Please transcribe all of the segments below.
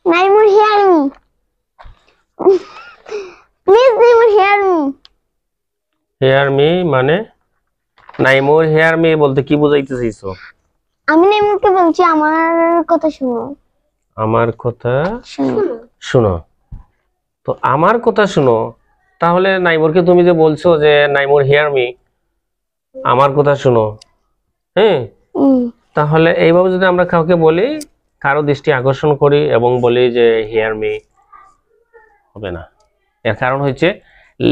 Naimur, hear me. Please, Naimur, hear me. Hear me মানে Naimur hear me বলতে কি বোঝাইতে চাইছো? আমি নাইমুরকে বলছি আমার কথা শুনো। আমার কথা শুনো। শুনো। তো আমার কথা শুনো, তাহলে নাইমুরকে তুমি যে বলছো যে নাইমুর হেয়ার মি, আমার কথা শুনো, হ্যাঁ, তাহলে এইভাবে যদি আমরা কাউকে বলি, কারো দৃষ্টি আকর্ষণ করি এবং বলি যে হিয়ার মি, হবে না। এর কারণ হচ্ছে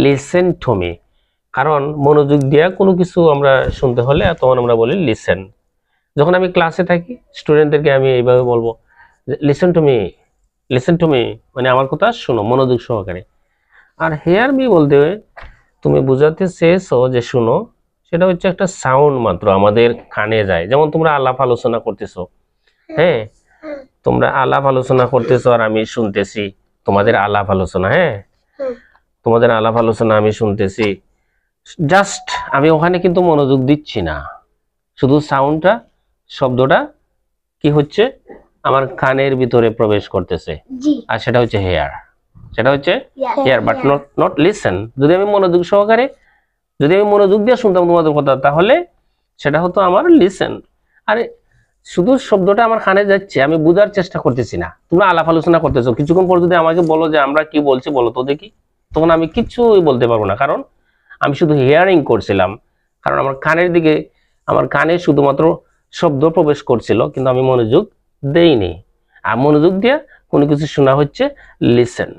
লিসেন টু মি। কারণ মনোযোগ দিয়ে কোনো কিছু আমরা শুনতে হলে তখন আমরা বলি লিসেন। যখন আমি ক্লাসে থাকি স্টুডেন্টদেরকে আমি এইভাবে বলবো listen to me, listen to me, মানে আমার কথা শুনো মনোযোগ সহকারে। আর হেয়ার মি বলতে তুমি বোঝাতে চেয়েছো যে শুনো, সেটা হচ্ছে একটা সাউন্ড মাত্র, আমাদের কানে যায়। যেমন তোমরা আলাপ আলোচনা করতেছো, হ্যাঁ, তোমরা আলাপ আলোচনা করতেছো আর আমি শুনতেছি তোমাদের আলাপ আলোচনা, হ্যাঁ, তোমাদের আলাপ আলোচনা আমি শুনতেছি, জাস্ট আমি ওখানে কিন্তু মনোযোগ দিচ্ছি না, শুধু সাউন্ডটা, শব্দটা কি হচ্ছে আমার কানের ভিতরে প্রবেশ করতেছে, আর সেটা হচ্ছে হেয়ার, সেটা হচ্ছে হেয়ার, বাট নট লিসেন। যদি আমি মনোযোগ সহকারে, যদি আমি মনোযোগ দিয়ে শুনতাম তোমাদের কথা, তাহলে সেটা হতো আমার লিসেন। আরে শুধু শব্দটা আমার কানে যাচ্ছে, আমি বোঝার চেষ্টা করতেছি না। তোমরা আলাপ আলোচনা করতেছো, কিছুক্ষণ পর যদি আমাকে বলো যে আমরা কি বলছি বলো তো দেখি, তখন আমি কিছুই বলতে পারবো না, কারণ আমি শুধু হিয়ারিং করছিলাম। কারণ আমার কানের দিকে, আমার কানে শুধুমাত্র শব্দ প্রবেশ করছিল, কিন্তু আমি মনোযোগ দেইনি। আর মনোযোগ দিয়ে কোনো কিছু শোনা হচ্ছে লিসেন,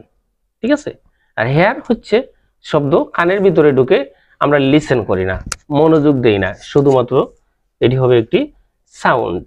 ঠিক আছে। আর হেয়ার হচ্ছে শব্দ কানের ভিতরে ঢুকে আমরা লিসেন করি না, মনোযোগ দেই না, শুধুমাত্র এটি হবে একটি সাউন্ড।